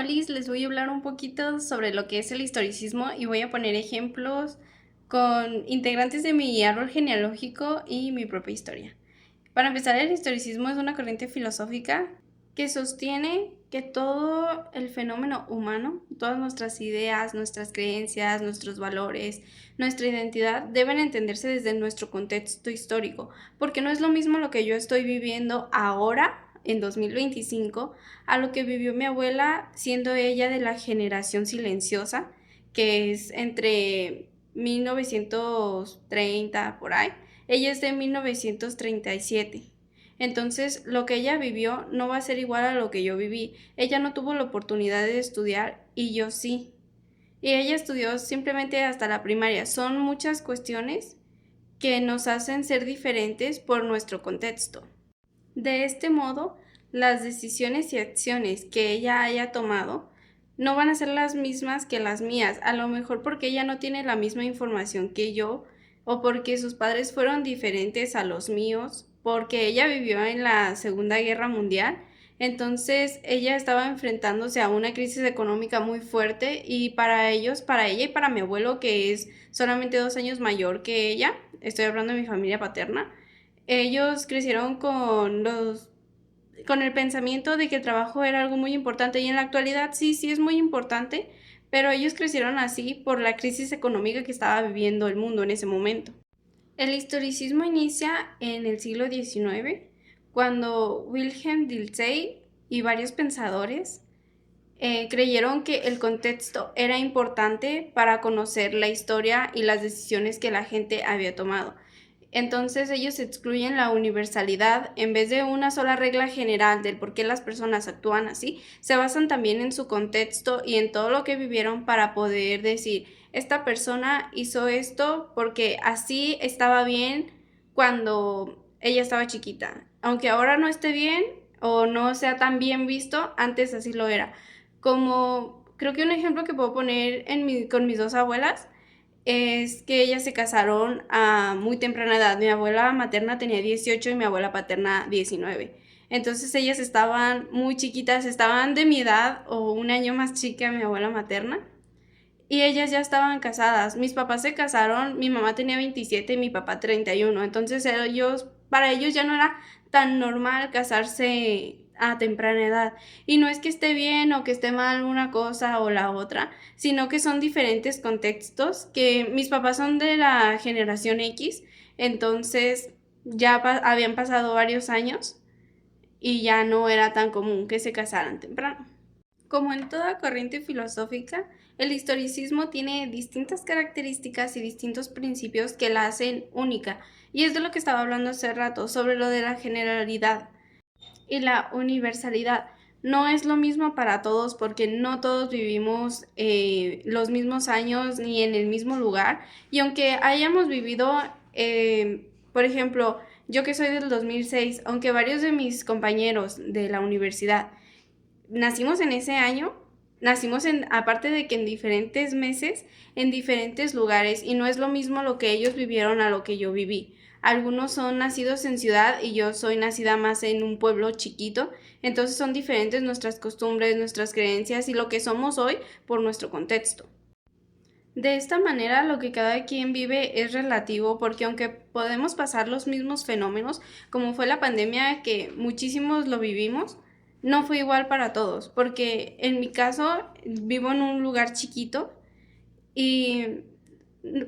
Olis, les voy a hablar un poquito sobre lo que es el historicismo y voy a poner ejemplos con integrantes de mi árbol genealógico y mi propia historia. Para empezar, el historicismo es una corriente filosófica que sostiene que todo el fenómeno humano, todas nuestras ideas, nuestras creencias, nuestros valores, nuestra identidad deben entenderse desde nuestro contexto histórico, porque no es lo mismo lo que yo estoy viviendo ahora en 2025 a lo que vivió mi abuela siendo ella de la generación silenciosa, que es entre 1930 por ahí. Ella es de 1937. Entonces, lo que ella vivió no va a ser igual a lo que yo viví. Ella no tuvo la oportunidad de estudiar y yo sí. Y ella estudió simplemente hasta la primaria. Son muchas cuestiones que nos hacen ser diferentes por nuestro contexto. De este modo, las decisiones y acciones que ella haya tomado no van a ser las mismas que las mías, a lo mejor porque ella no tiene la misma información que yo, o porque sus padres fueron diferentes a los míos, porque ella vivió en la Segunda Guerra Mundial. Entonces ella estaba enfrentándose a una crisis económica muy fuerte y para ellos, para ella y para mi abuelo, que es solamente 2 años mayor que ella, estoy hablando de mi familia paterna, ellos crecieron con el pensamiento de que el trabajo era algo muy importante y en la actualidad sí es muy importante, pero ellos crecieron así por la crisis económica que estaba viviendo el mundo en ese momento. El historicismo inicia en el siglo XIX, cuando Wilhelm Dilthey y varios pensadores creyeron que el contexto era importante para conocer la historia y las decisiones que la gente había tomado. Entonces ellos excluyen la universalidad en vez de una sola regla general del por qué las personas actúan así, se basan también en su contexto y en todo lo que vivieron para poder decir, esta persona hizo esto porque así estaba bien cuando ella estaba chiquita. Aunque ahora no esté bien o no sea tan bien visto, antes así lo era. Como creo que un ejemplo que puedo poner con mis dos abuelas es que ellas se casaron a muy temprana edad. Mi abuela materna tenía 18 y mi abuela paterna 19. Entonces ellas estaban muy chiquitas, estaban de mi edad o un año más chica mi abuela materna. Y ellas ya estaban casadas. Mis papás se casaron, mi mamá tenía 27 y mi papá 31. Entonces para ellos ya no era tan normal casarse a temprana edad. Y no es que esté bien o que esté mal una cosa o la otra, sino que son diferentes contextos, que mis papás son de la generación X, entonces ya habían pasado varios años y ya no era tan común que se casaran temprano. Como en toda corriente filosófica, el historicismo tiene distintas características y distintos principios que la hacen única, y es de lo que estaba hablando hace rato, sobre lo de la generalidad y la universalidad. No es lo mismo para todos porque no todos vivimos los mismos años ni en el mismo lugar, y aunque hayamos vivido, por ejemplo, yo que soy del 2006, aunque varios de mis compañeros de la universidad nacimos en ese año, nacimos aparte de que en diferentes meses, en diferentes lugares, y no es lo mismo lo que ellos vivieron a lo que yo viví. Algunos son nacidos en ciudad y yo soy nacida más en un pueblo chiquito, entonces son diferentes nuestras costumbres, nuestras creencias y lo que somos hoy por nuestro contexto. De esta manera, lo que cada quien vive es relativo, porque aunque podemos pasar los mismos fenómenos, como fue la pandemia que muchísimos lo vivimos, no fue igual para todos, porque en mi caso vivo en un lugar chiquito y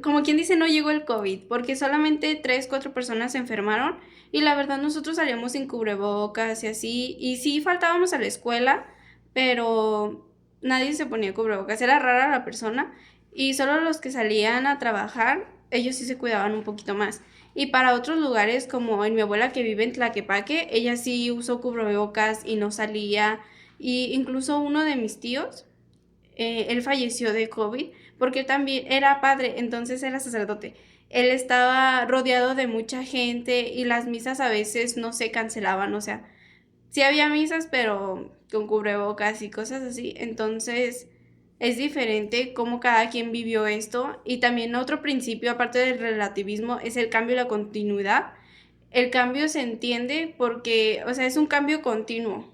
como quien dice no llegó el COVID, porque solamente 3, 4 personas se enfermaron y la verdad nosotros salíamos sin cubrebocas y así, y sí faltábamos a la escuela, pero nadie se ponía cubrebocas, era rara la persona y solo los que salían a trabajar, ellos sí se cuidaban un poquito más. Y para otros lugares, como en mi abuela que vive en Tlaquepaque, ella sí usó cubrebocas y no salía. Y incluso uno de mis tíos, él falleció de COVID porque él también era padre, entonces era sacerdote. Él estaba rodeado de mucha gente y las misas a veces no se cancelaban, o sea, sí había misas, pero con cubrebocas y cosas así. Entonces es diferente cómo cada quien vivió esto. Y también otro principio, aparte del relativismo, es el cambio y la continuidad. El cambio se entiende porque, o sea, es un cambio continuo.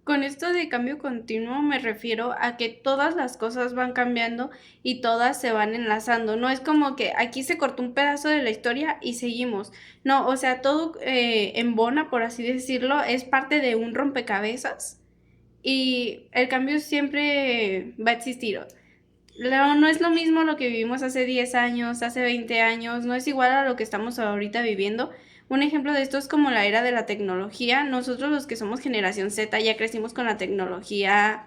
Con esto de cambio continuo me refiero a que todas las cosas van cambiando y todas se van enlazando. No es como que aquí se cortó un pedazo de la historia y seguimos. No, o sea, todo embona, por así decirlo, es parte de un rompecabezas y el cambio siempre va a existir. No es lo mismo lo que vivimos hace 10 años, hace 20 años, no es igual a lo que estamos ahorita viviendo. Un ejemplo de esto es como la era de la tecnología. Nosotros los que somos generación Z ya crecimos con la tecnología,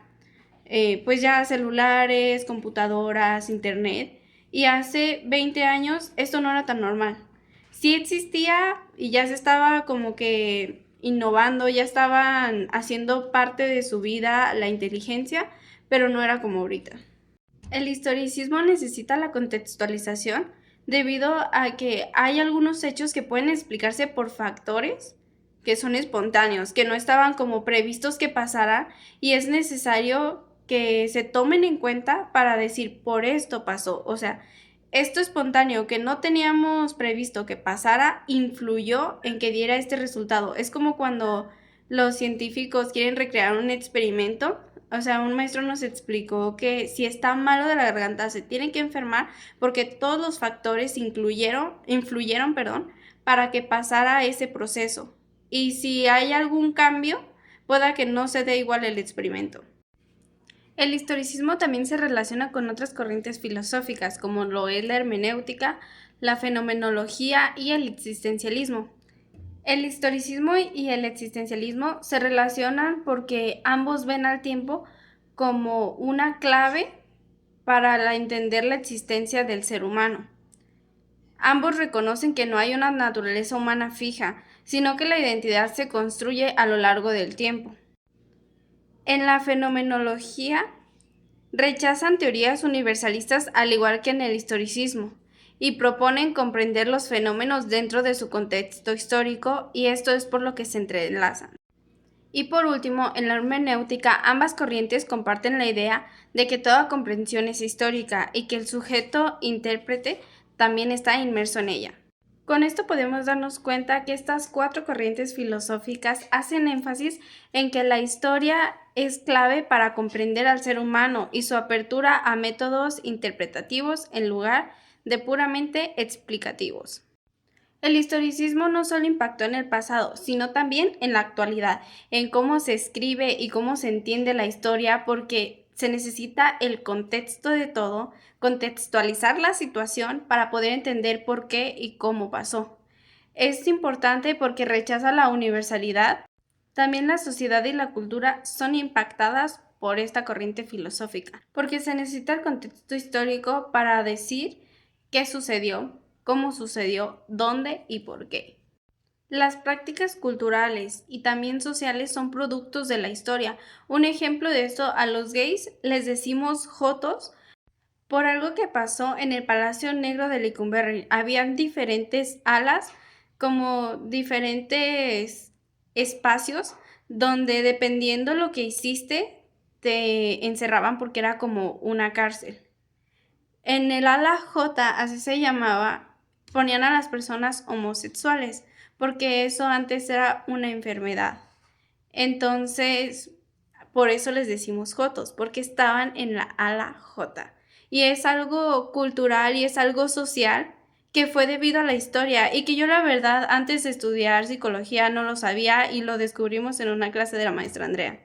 pues ya celulares, computadoras, internet. Y hace 20 años esto no era tan normal. Sí existía y ya se estaba como que innovando, ya estaban haciendo parte de su vida la inteligencia, pero no era como ahorita. El historicismo necesita la contextualización debido a que hay algunos hechos que pueden explicarse por factores que son espontáneos, que no estaban como previstos que pasara y es necesario que se tomen en cuenta para decir por esto pasó. O sea, esto espontáneo que no teníamos previsto que pasara influyó en que diera este resultado. Es como cuando los científicos quieren recrear un experimento. O sea, un maestro nos explicó que si está malo de la garganta se tiene que enfermar porque todos los factores influyeron, para que pasara ese proceso. Y si hay algún cambio, pueda que no se dé igual el experimento. El historicismo también se relaciona con otras corrientes filosóficas, como lo es la hermenéutica, la fenomenología y el existencialismo. El historicismo y el existencialismo se relacionan porque ambos ven al tiempo como una clave para entender la existencia del ser humano. Ambos reconocen que no hay una naturaleza humana fija, sino que la identidad se construye a lo largo del tiempo. En la fenomenología rechazan teorías universalistas al igual que en el historicismo y proponen comprender los fenómenos dentro de su contexto histórico y esto es por lo que se entrelazan. Y por último, en la hermenéutica, ambas corrientes comparten la idea de que toda comprensión es histórica y que el sujeto intérprete también está inmerso en ella. Con esto podemos darnos cuenta que estas cuatro corrientes filosóficas hacen énfasis en que la historia es clave para comprender al ser humano y su apertura a métodos interpretativos en lugar de puramente explicativos. El historicismo no solo impactó en el pasado, sino también en la actualidad, en cómo se escribe y cómo se entiende la historia, porque se necesita el contexto de todo, contextualizar la situación para poder entender por qué y cómo pasó. Es importante porque rechaza la universalidad. También la sociedad y la cultura son impactadas por esta corriente filosófica, porque se necesita el contexto histórico para decir qué sucedió, cómo sucedió, dónde y por qué. Las prácticas culturales y también sociales son productos de la historia. Un ejemplo de esto, a los gays les decimos jotos por algo que pasó en el Palacio Negro de Lecumberri. Habían diferentes alas, como diferentes espacios, donde dependiendo lo que hiciste, te encerraban porque era como una cárcel. En el ala J, así se llamaba, ponían a las personas homosexuales, porque eso antes era una enfermedad. Entonces, por eso les decimos jotos, porque estaban en la ala J. Y es algo cultural y es algo social que fue debido a la historia y que yo la verdad antes de estudiar psicología no lo sabía y lo descubrimos en una clase de la maestra Andrea.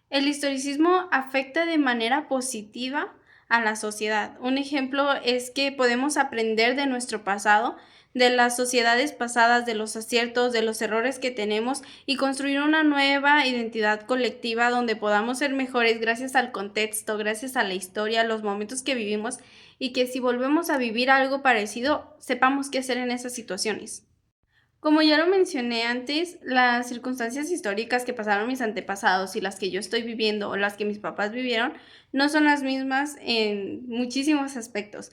El historicismo afecta de manera positiva a la sociedad. Un ejemplo es que podemos aprender de nuestro pasado, de las sociedades pasadas, de los aciertos, de los errores que tenemos y construir una nueva identidad colectiva donde podamos ser mejores gracias al contexto, gracias a la historia, a los momentos que vivimos y que si volvemos a vivir algo parecido, sepamos qué hacer en esas situaciones. Como ya lo mencioné antes, las circunstancias históricas que pasaron mis antepasados y las que yo estoy viviendo o las que mis papás vivieron no son las mismas en muchísimos aspectos.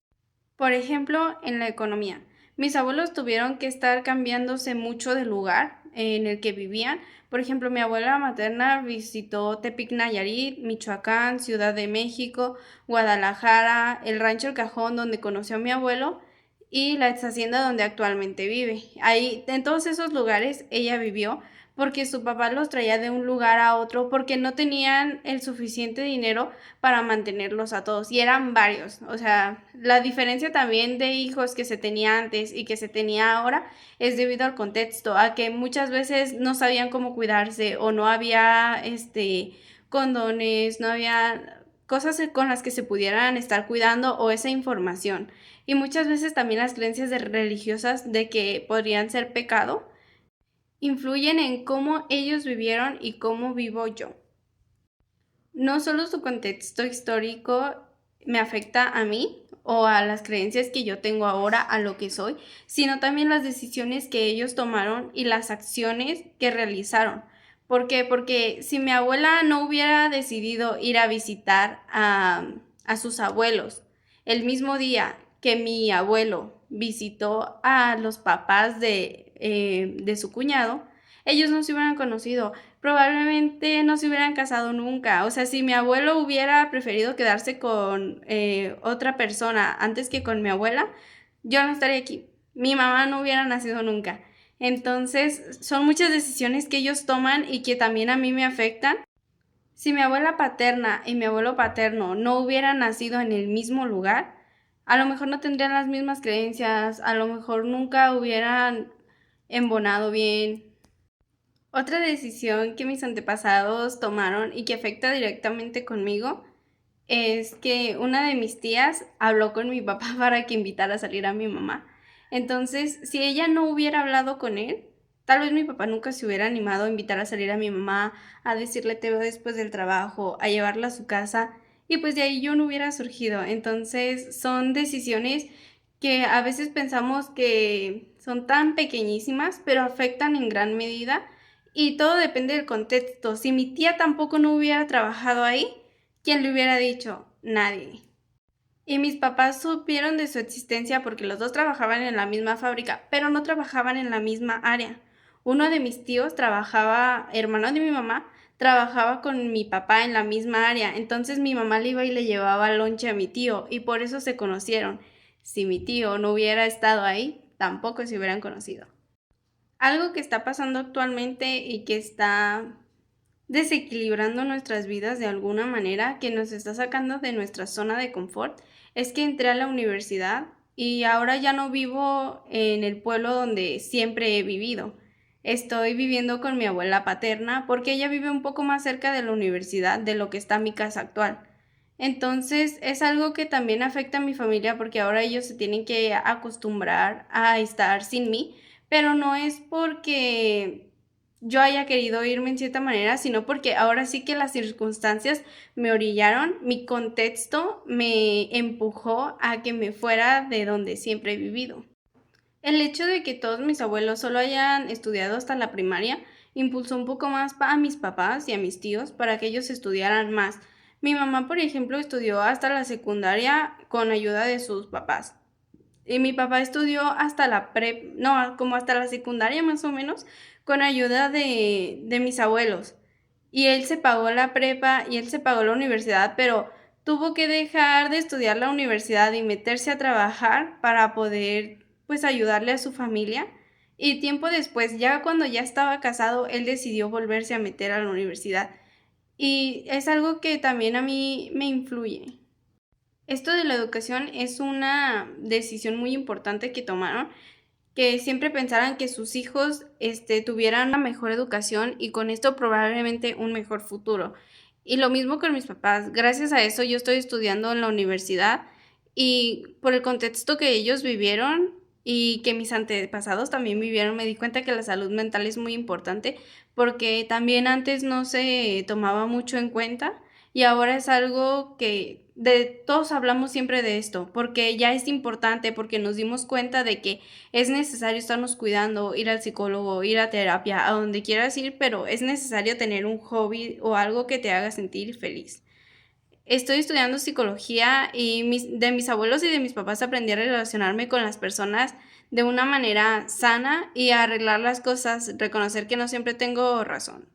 Por ejemplo, en la economía. Mis abuelos tuvieron que estar cambiándose mucho de lugar en el que vivían. Por ejemplo, mi abuela materna visitó Tepic Nayarit, Michoacán, Ciudad de México, Guadalajara, el rancho El Cajón donde conoció a mi abuelo y la ex hacienda donde actualmente vive. Ahí, en todos esos lugares, ella vivió porque su papá los traía de un lugar a otro, porque no tenían el suficiente dinero para mantenerlos a todos, y eran varios. O sea, la diferencia también de hijos que se tenía antes y que se tenía ahora es debido al contexto, a que muchas veces no sabían cómo cuidarse o no había condones, no había cosas con las que se pudieran estar cuidando o esa información. Y muchas veces también las creencias religiosas de que podrían ser pecado influyen en cómo ellos vivieron y cómo vivo yo. No solo su contexto histórico me afecta a mí o a las creencias que yo tengo ahora, a lo que soy, sino también las decisiones que ellos tomaron y las acciones que realizaron. ¿Por qué? Porque si mi abuela no hubiera decidido ir a visitar a sus abuelos el mismo día que mi abuelo visitó a los papás de su cuñado, ellos no se hubieran conocido, probablemente no se hubieran casado nunca. O sea, si mi abuelo hubiera preferido quedarse con otra persona antes que con mi abuela, yo no estaría aquí. Mi mamá no hubiera nacido nunca. Entonces, son muchas decisiones que ellos toman y que también a mí me afectan. Si mi abuela paterna y mi abuelo paterno no hubieran nacido en el mismo lugar, a lo mejor no tendrían las mismas creencias, a lo mejor nunca hubieran embonado bien. Otra decisión que mis antepasados tomaron y que afecta directamente conmigo es que una de mis tías habló con mi papá para que invitara a salir a mi mamá. Entonces, si ella no hubiera hablado con él, tal vez mi papá nunca se hubiera animado a invitar a salir a mi mamá, a decirle te veo después del trabajo, a llevarla a su casa, y pues de ahí yo no hubiera surgido. Entonces, son decisiones que a veces pensamos que son tan pequeñísimas, pero afectan en gran medida y todo depende del contexto. Si mi tía tampoco no hubiera trabajado ahí, ¿quién le hubiera dicho? Nadie. Y mis papás supieron de su existencia porque los dos trabajaban en la misma fábrica, pero no trabajaban en la misma área. Uno de mis tíos trabajaba, hermano de mi mamá, trabajaba con mi papá en la misma área, entonces mi mamá le iba y le llevaba lonche a mi tío y por eso se conocieron. Si mi tío no hubiera estado ahí, tampoco se hubieran conocido. Algo que está pasando actualmente y que está desequilibrando nuestras vidas de alguna manera, que nos está sacando de nuestra zona de confort, es que entré a la universidad y ahora ya no vivo en el pueblo donde siempre he vivido. Estoy viviendo con mi abuela paterna porque ella vive un poco más cerca de la universidad de lo que está mi casa actual. Entonces es algo que también afecta a mi familia porque ahora ellos se tienen que acostumbrar a estar sin mí, pero no es porque yo haya querido irme en cierta manera, sino porque ahora sí que las circunstancias me orillaron, mi contexto me empujó a que me fuera de donde siempre he vivido. El hecho de que todos mis abuelos solo hayan estudiado hasta la primaria impulsó un poco más a mis papás y a mis tíos para que ellos estudiaran más. Mi mamá, por ejemplo, estudió hasta la secundaria con ayuda de sus papás. Y mi papá estudió hasta la prep, no, como hasta la secundaria más o menos, con ayuda de mis abuelos. Y él se pagó la prepa y él se pagó la universidad, pero tuvo que dejar de estudiar la universidad y meterse a trabajar para poder, pues, ayudarle a su familia. Y tiempo después, ya cuando ya estaba casado, él decidió volverse a meter a la universidad. Y es algo que también a mí me influye. Esto de la educación es una decisión muy importante que tomaron, que siempre pensaran que sus hijos tuvieran una mejor educación y con esto probablemente un mejor futuro. Y lo mismo con mis papás. Gracias a eso yo estoy estudiando en la universidad y por el contexto que ellos vivieron y que mis antepasados también vivieron, me di cuenta que la salud mental es muy importante porque también antes no se tomaba mucho en cuenta y ahora es algo que de todos hablamos siempre de esto, porque ya es importante, porque nos dimos cuenta de que es necesario estarnos cuidando, ir al psicólogo, ir a terapia, a donde quieras ir, pero es necesario tener un hobby o algo que te haga sentir feliz. Estoy estudiando psicología y de mis abuelos y de mis papás aprendí a relacionarme con las personas de una manera sana y a arreglar las cosas, reconocer que no siempre tengo razón.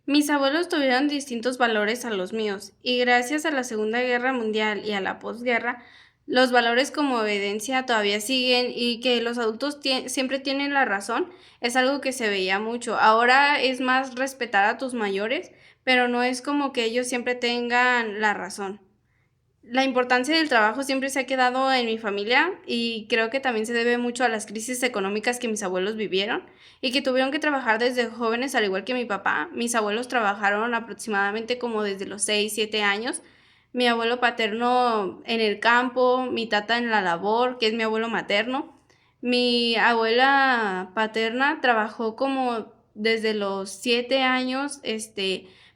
Mis abuelos tuvieron distintos valores a los míos y gracias a la Segunda Guerra Mundial y a la posguerra los valores como obediencia todavía siguen y que los adultos siempre tienen la razón, es algo que se veía mucho. Ahora es más respetar a tus mayores, pero no es como que ellos siempre tengan la razón. La importancia del trabajo siempre se ha quedado en mi familia y creo que también se debe mucho a las crisis económicas que mis abuelos vivieron y que tuvieron que trabajar desde jóvenes, al igual que mi papá. Mis abuelos trabajaron aproximadamente como desde los 6 7 años. Mi abuelo paterno en el campo, mi tata en la labor, que es mi abuelo materno. Mi abuela paterna trabajó como desde los 7 años,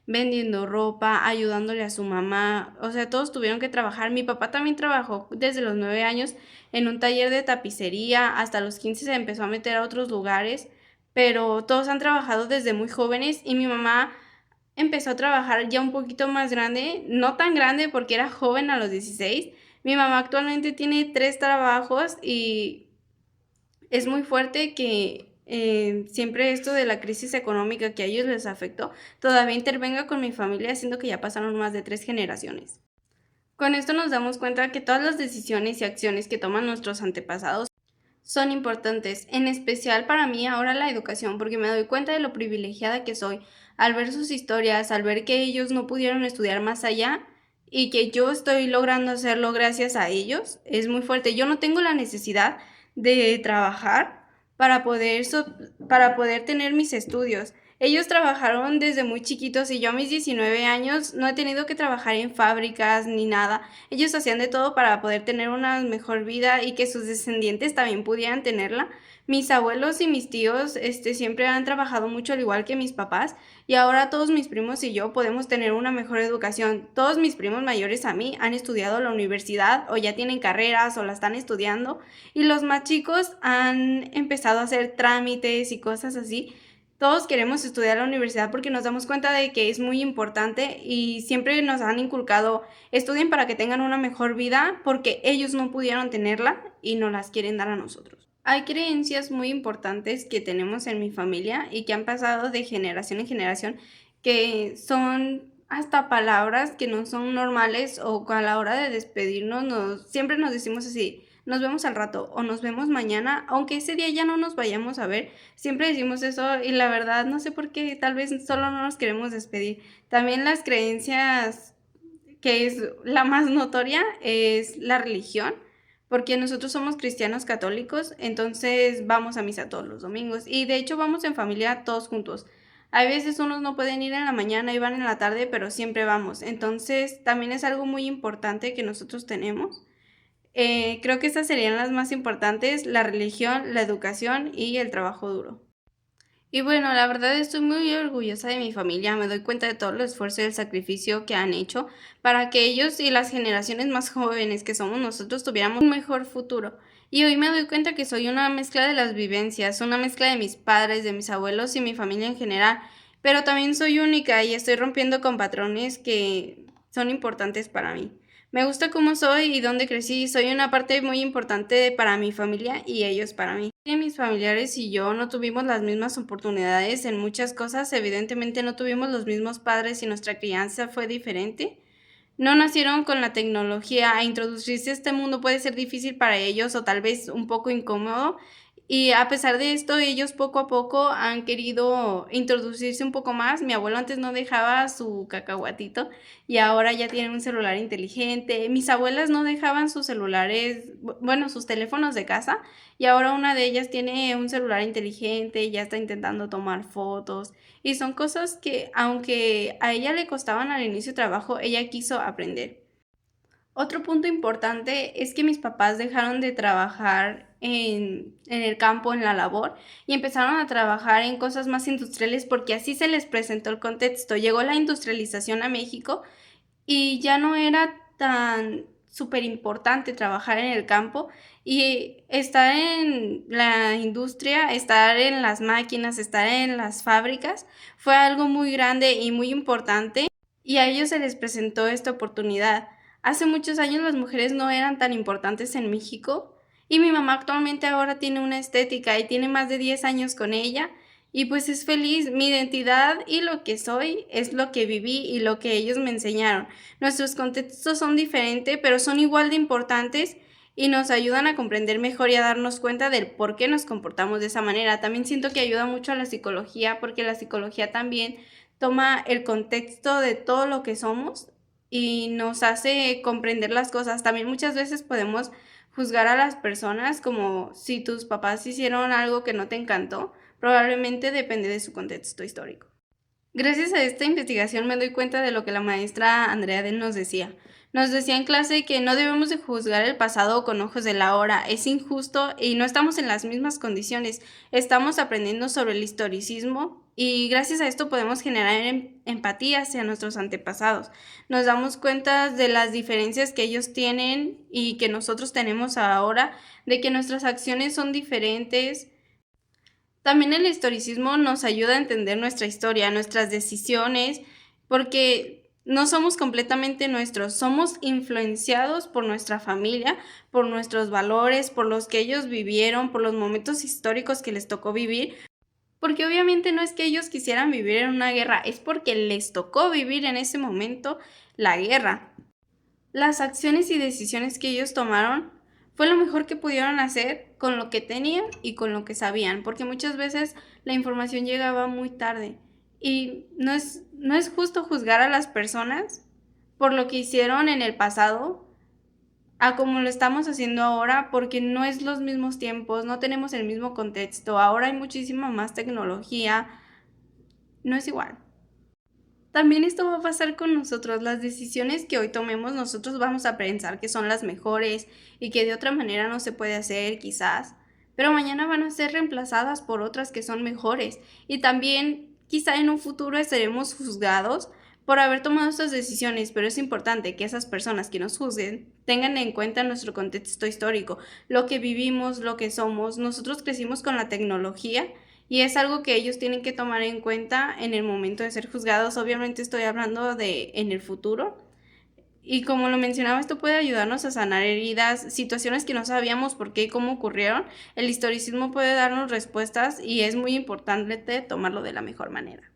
vendiendo ropa, ayudándole a su mamá, o sea, todos tuvieron que trabajar. Mi papá también trabajó desde los 9 años en un taller de tapicería, hasta los 15 se empezó a meter a otros lugares, pero todos han trabajado desde muy jóvenes y mi mamá empezó a trabajar ya un poquito más grande, no tan grande porque era joven a los 16. Mi mamá actualmente tiene 3 trabajos y es muy fuerte que siempre esto de la crisis económica que a ellos les afectó todavía intervenga con mi familia, siendo que ya pasaron más de 3 generaciones. Con esto nos damos cuenta que todas las decisiones y acciones que toman nuestros antepasados son importantes, en especial para mí ahora la educación, porque me doy cuenta de lo privilegiada que soy al ver sus historias, al ver que ellos no pudieron estudiar más allá y que yo estoy logrando hacerlo gracias a ellos. Es muy fuerte. Yo no tengo la necesidad de trabajar para poder tener mis estudios. Ellos trabajaron desde muy chiquitos y yo a mis 19 años no he tenido que trabajar en fábricas ni nada. Ellos hacían de todo para poder tener una mejor vida y que sus descendientes también pudieran tenerla. Mis abuelos y mis tíos, siempre han trabajado mucho al igual que mis papás y ahora todos mis primos y yo podemos tener una mejor educación. Todos mis primos mayores a mí han estudiado la universidad o ya tienen carreras o la están estudiando y los más chicos han empezado a hacer trámites y cosas así. Todos queremos estudiar la universidad porque nos damos cuenta de que es muy importante y siempre nos han inculcado, estudien para que tengan una mejor vida porque ellos no pudieron tenerla y nos las quieren dar a nosotros. Hay creencias muy importantes que tenemos en mi familia y que han pasado de generación en generación que son hasta palabras que no son normales o a la hora de despedirnos siempre nos decimos así, nos vemos al rato o nos vemos mañana, aunque ese día ya no nos vayamos a ver, siempre decimos eso y la verdad no sé por qué, tal vez solo no nos queremos despedir. También las creencias que es la más notoria es la religión, porque nosotros somos cristianos católicos, entonces vamos a misa todos los domingos y de hecho vamos en familia todos juntos. Hay veces unos no pueden ir en la mañana y van en la tarde, pero siempre vamos. Entonces también es algo muy importante que nosotros tenemos. Creo que estas serían las más importantes, la religión, la educación y el trabajo duro. Y bueno, la verdad estoy muy orgullosa de mi familia, me doy cuenta de todo el esfuerzo y el sacrificio que han hecho para que ellos y las generaciones más jóvenes que somos nosotros tuviéramos un mejor futuro. Y hoy me doy cuenta que soy una mezcla de las vivencias, una mezcla de mis padres, de mis abuelos y mi familia en general, pero también soy única y estoy rompiendo con patrones que son importantes para mí. Me gusta cómo soy y dónde crecí, soy una parte muy importante para mi familia y ellos para mí. Que mis familiares y yo no tuvimos las mismas oportunidades en muchas cosas, evidentemente no tuvimos los mismos padres y nuestra crianza fue diferente. No nacieron con la tecnología, a introducirse a este mundo puede ser difícil para ellos o tal vez un poco incómodo. Y a pesar de esto, ellos poco a poco han querido introducirse un poco más. Mi abuelo antes no dejaba su cacahuatito y ahora ya tiene un celular inteligente. Mis abuelas no dejaban sus celulares, bueno, sus teléfonos de casa y ahora una de ellas tiene un celular inteligente y ya está intentando tomar fotos. Y son cosas que, aunque a ella le costaban al inicio trabajo, ella quiso aprender. Otro punto importante es que mis papás dejaron de trabajar en el campo, en la labor, y empezaron a trabajar en cosas más industriales porque así se les presentó el contexto. Llegó la industrialización a México y ya no era tan súper importante trabajar en el campo y estar en la industria, estar en las máquinas, estar en las fábricas fue algo muy grande y muy importante y a ellos se les presentó esta oportunidad. Hace muchos años las mujeres no eran tan importantes en México y mi mamá actualmente ahora tiene una estética y tiene más de 10 años con ella y pues es feliz. Mi identidad y lo que soy es lo que viví y lo que ellos me enseñaron. Nuestros contextos son diferentes, pero son igual de importantes y nos ayudan a comprender mejor y a darnos cuenta del por qué nos comportamos de esa manera. También siento que ayuda mucho a la psicología, porque la psicología también toma el contexto de todo lo que somos y nos hace comprender las cosas. También muchas veces podemos juzgar a las personas como si tus papás hicieron algo que no te encantó, probablemente depende de su contexto histórico. Gracias a esta investigación me doy cuenta de lo que la maestra Andrea Den nos decía. Nos decía en clase que no debemos de juzgar el pasado con ojos de la hora, es injusto y no estamos en las mismas condiciones. Estamos aprendiendo sobre el historicismo y gracias a esto podemos generar empatía hacia nuestros antepasados. Nos damos cuenta de las diferencias que ellos tienen y que nosotros tenemos ahora, de que nuestras acciones son diferentes. También el historicismo nos ayuda a entender nuestra historia, nuestras decisiones, porque no somos completamente nuestros, somos influenciados por nuestra familia, por nuestros valores, por los que ellos vivieron, por los momentos históricos que les tocó vivir, porque obviamente no es que ellos quisieran vivir en una guerra, es porque les tocó vivir en ese momento la guerra. Las acciones y decisiones que ellos tomaron fue lo mejor que pudieron hacer con lo que tenían y con lo que sabían, porque muchas veces la información llegaba muy tarde y no es justo juzgar a las personas por lo que hicieron en el pasado a como lo estamos haciendo ahora, porque no es los mismos tiempos, no tenemos el mismo contexto, ahora hay muchísima más tecnología, no es igual. También esto va a pasar con nosotros. Las decisiones que hoy tomemos, nosotros vamos a pensar que son las mejores y que de otra manera no se puede hacer, quizás. Pero mañana van a ser reemplazadas por otras que son mejores. Y también, quizá en un futuro estaremos juzgados por haber tomado estas decisiones, pero es importante que esas personas que nos juzguen tengan en cuenta nuestro contexto histórico, lo que vivimos, lo que somos. Nosotros crecimos con la tecnología y es algo que ellos tienen que tomar en cuenta en el momento de ser juzgados. Obviamente estoy hablando de en el futuro. Y como lo mencionaba, esto puede ayudarnos a sanar heridas, situaciones que no sabíamos por qué y cómo ocurrieron. El historicismo puede darnos respuestas y es muy importante tomarlo de la mejor manera.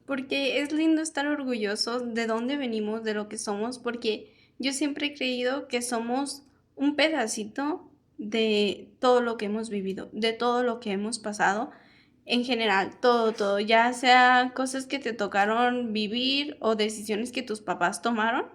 Porque es lindo estar orgullosos de dónde venimos, de lo que somos, porque yo siempre he creído que somos un pedacito de todo lo que hemos vivido, de todo lo que hemos pasado, en general, todo, ya sea cosas que te tocaron vivir o decisiones que tus papás tomaron.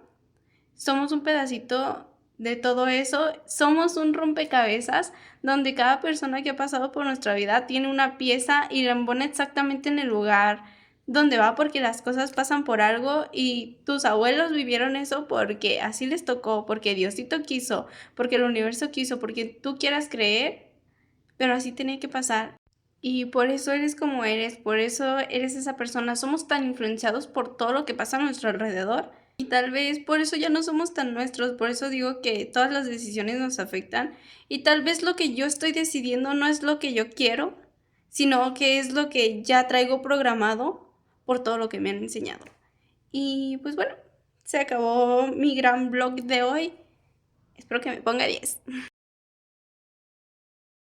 Somos un pedacito de todo eso, somos un rompecabezas donde cada persona que ha pasado por nuestra vida tiene una pieza y la pone exactamente en el lugar donde va, porque las cosas pasan por algo y tus abuelos vivieron eso porque así les tocó, porque Diosito quiso, porque el universo quiso, porque tú quieras creer, pero así tenía que pasar. Y por eso eres como eres, por eso eres esa persona. Somos tan influenciados por todo lo que pasa a nuestro alrededor y tal vez por eso ya no somos tan nuestros. Por eso digo que todas las decisiones nos afectan y tal vez lo que yo estoy decidiendo no es lo que yo quiero, sino que es lo que ya traigo programado por todo lo que me han enseñado. Y pues bueno, se acabó mi gran blog de hoy. Espero que me ponga 10.